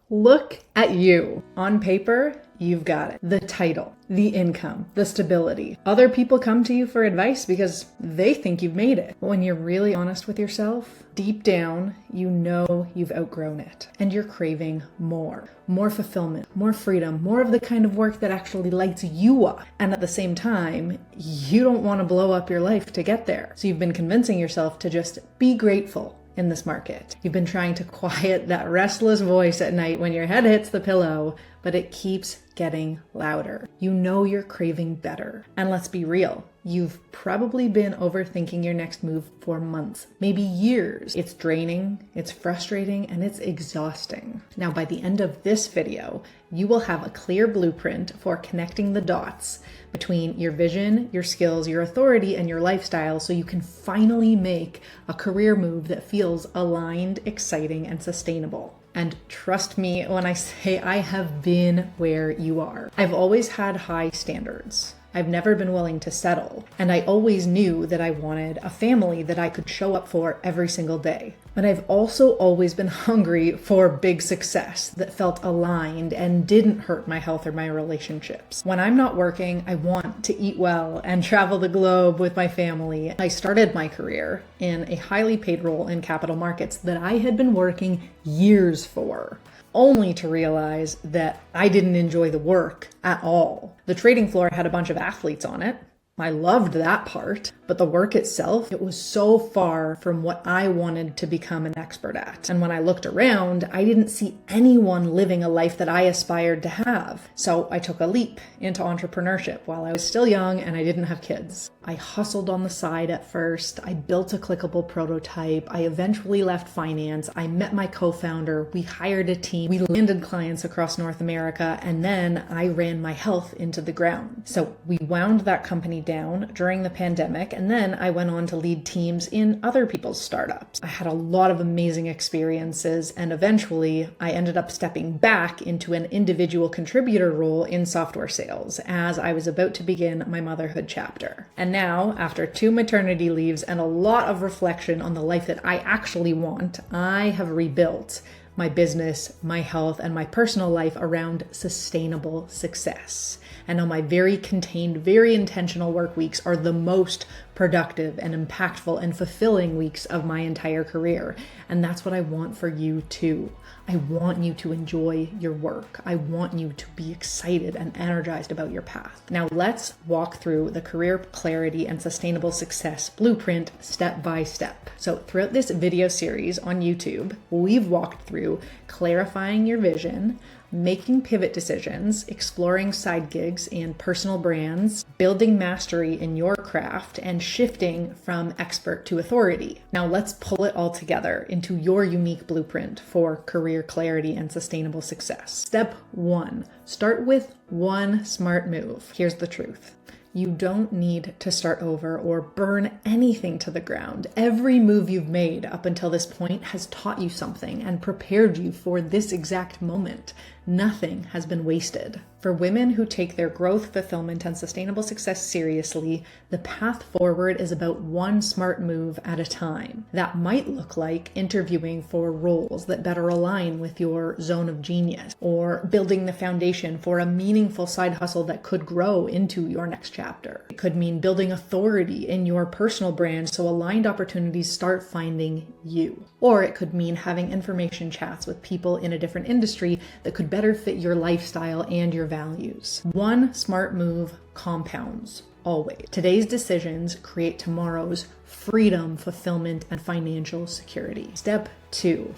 Look at you. On paper, you've got it. The title, the income, the stability. Other people come to you for advice because they think you've made it. But when you're really honest with yourself, deep down, you know you've outgrown it and you're craving more. More fulfillment, more freedom, more of the kind of work that actually lights you up. And at the same time, you don't want to blow up your life to get there. So you've been convincing yourself to just be grateful in this market. You've been trying to quiet that restless voice at night when your head hits the pillow, but it keeps getting louder. You know you're craving better. And let's be real, you've probably been overthinking your next move for months, maybe years. It's draining, it's frustrating, and it's exhausting. Now, by the end of this video, you will have a clear blueprint for connecting the dots between your vision, your skills, your authority, and your lifestyle so you can finally make a career move that feels aligned, exciting, and sustainable. And trust me when I say I have been where you are. I've always had high standards. I've never been willing to settle. And I always knew that I wanted a family that I could show up for every single day. But I've also always been hungry for big success that felt aligned and didn't hurt my health or my relationships. When I'm not working, I want to eat well and travel the globe with my family. I started my career in a highly paid role in capital markets that I had been working years for, only to realize that I didn't enjoy the work at all. The trading floor had a bunch of athletes on it. I loved that part, but the work itself, it was so far from what I wanted to become an expert at. And when I looked around, I didn't see anyone living a life that I aspired to have. So I took a leap into entrepreneurship while I was still young and I didn't have kids. I hustled on the side at first. I built a clickable prototype. I eventually left finance. I met my co-founder. We hired a team. We landed clients across North America. And then I ran my health into the ground. So we wound that company down during the pandemic. And then I went on to lead teams in other people's startups. I had a lot of amazing experiences. And eventually I ended up stepping back into an individual contributor role in software sales as I was about to begin my motherhood chapter. And now, after 2 maternity leaves and a lot of reflection on the life that I actually want, I have rebuilt my business, my health, and my personal life around sustainable success. And now my very contained, very intentional work weeks are the most productive and impactful and fulfilling weeks of my entire career. And that's what I want for you too. I want you to enjoy your work. I want you to be excited and energized about your path. Now let's walk through the career clarity and sustainable success blueprint step by step. So throughout this video series on YouTube, we've walked through clarifying your vision, making pivot decisions, exploring side gigs and personal brands, building mastery in your craft, and shifting from expert to authority. Now let's pull it all together into your unique blueprint for career clarity and sustainable success. Step 1, start with one smart move. Here's the truth. You don't need to start over or burn anything to the ground. Every move you've made up until this point has taught you something and prepared you for this exact moment. Nothing has been wasted. For women who take their growth, fulfillment, and sustainable success seriously, the path forward is about one smart move at a time. That might look like interviewing for roles that better align with your zone of genius, or building the foundation for a meaningful side hustle that could grow into your next chapter. It could mean building authority in your personal brand so aligned opportunities start finding you. Or it could mean having information chats with people in a different industry that could better fit your lifestyle and your values. One smart move compounds, always. Today's decisions create tomorrow's freedom, fulfillment, and financial security. Step 2,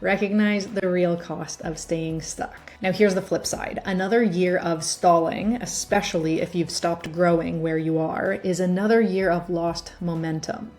recognize the real cost of staying stuck. Now here's the flip side. Another year of stalling, especially if you've stopped growing where you are, is another year of lost momentum.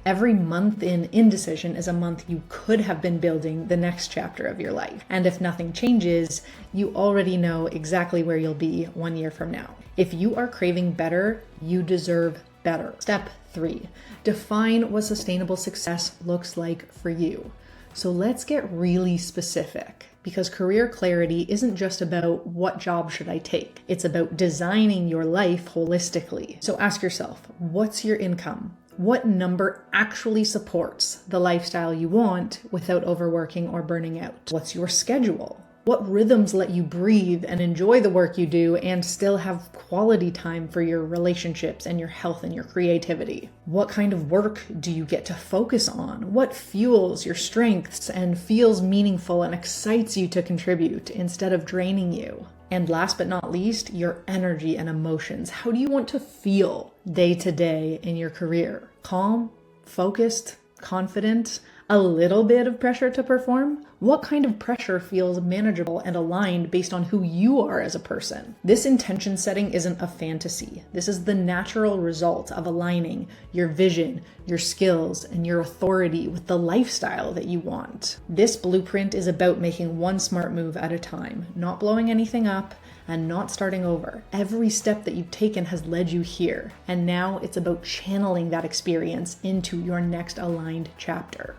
Every month in indecision is a month you could have been building the next chapter of your life. And if nothing changes, you already know exactly where you'll be 1 year from now. If you are craving better, you deserve better. Step 3, define what sustainable success looks like for you. So let's get really specific, because career clarity isn't just about what job should I take. It's about designing your life holistically. So ask yourself, what's your income? What number actually supports the lifestyle you want without overworking or burning out? What's your schedule? What rhythms let you breathe and enjoy the work you do and still have quality time for your relationships and your health and your creativity? What kind of work do you get to focus on? What fuels your strengths and feels meaningful and excites you to contribute instead of draining you? And last but not least, your energy and emotions. How do you want to feel day to day in your career? Calm, focused, confident, a little bit of pressure to perform? What kind of pressure feels manageable and aligned based on who you are as a person? This intention setting isn't a fantasy. This is the natural result of aligning your vision, your skills, and your authority with the lifestyle that you want. This blueprint is about making one smart move at a time, not blowing anything up, and not starting over. Every step that you've taken has led you here, and now it's about channeling that experience into your next aligned chapter.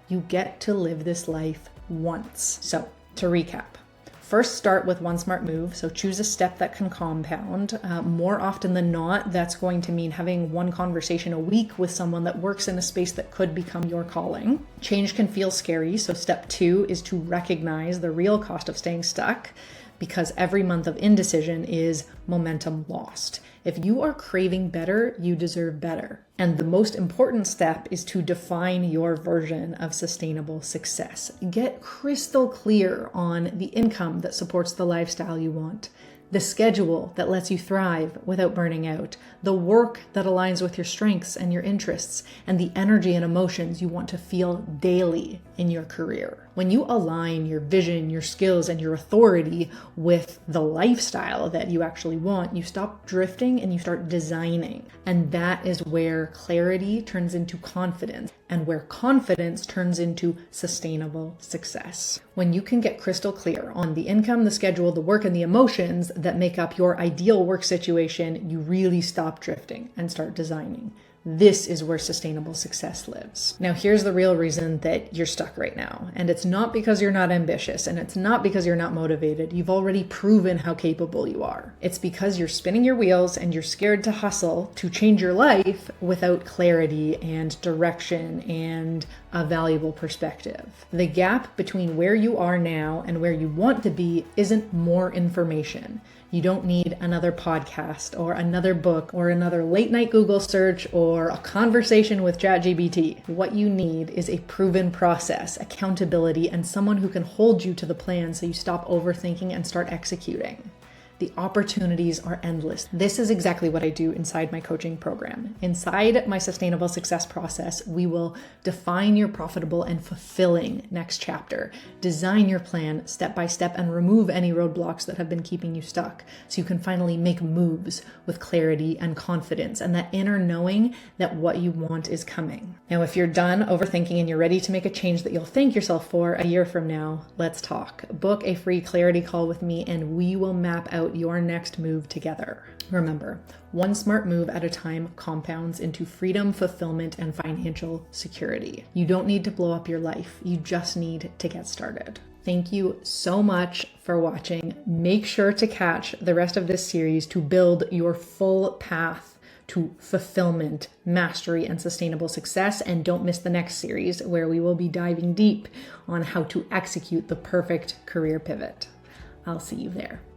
You get to live this life once. So, to recap, first start with one smart move. So choose a step that can compound. More often than not, that's going to mean having one conversation a week with someone that works in a space that could become your calling. Change can feel scary. So step 2 is to recognize the real cost of staying stuck, because every month of indecision is momentum lost. If you are craving better, you deserve better. And the most important step is to define your version of sustainable success. Get crystal clear on the income that supports the lifestyle you want, the schedule that lets you thrive without burning out, the work that aligns with your strengths and your interests, and the energy and emotions you want to feel daily in your career. When you align your vision, your skills, and your authority with the lifestyle that you actually want, you stop drifting and you start designing. And that is where clarity turns into confidence, and where confidence turns into sustainable success. When you can get crystal clear on the income, the schedule, the work, and the emotions that make up your ideal work situation, you really stop drifting and start designing. This is where sustainable success lives. Now, here's the real reason that you're stuck right now. And it's not because you're not ambitious, and it's not because you're not motivated. You've already proven how capable you are. It's because you're spinning your wheels and you're scared to hustle to change your life without clarity and direction and a valuable perspective. The gap between where you are now and where you want to be isn't more information. You don't need another podcast or another book or another late night Google search or a conversation with ChatGPT. What you need is a proven process, accountability, and someone who can hold you to the plan so you stop overthinking and start executing. The opportunities are endless. This is exactly what I do inside my coaching program. Inside my sustainable success process, we will define your profitable and fulfilling next chapter, design your plan step by step, and remove any roadblocks that have been keeping you stuck so you can finally make moves with clarity and confidence and that inner knowing that what you want is coming. Now, if you're done overthinking and you're ready to make a change that you'll thank yourself for a year from now, let's talk. Book a free clarity call with me and we will map out your next move together. Remember, one smart move at a time compounds into freedom, fulfillment, and financial security. You don't need to blow up your life. You just need to get started. Thank you so much for watching. Make sure to catch the rest of this series to build your full path to fulfillment, mastery, and sustainable success. And don't miss the next series where we will be diving deep on how to execute the perfect career pivot. I'll see you there.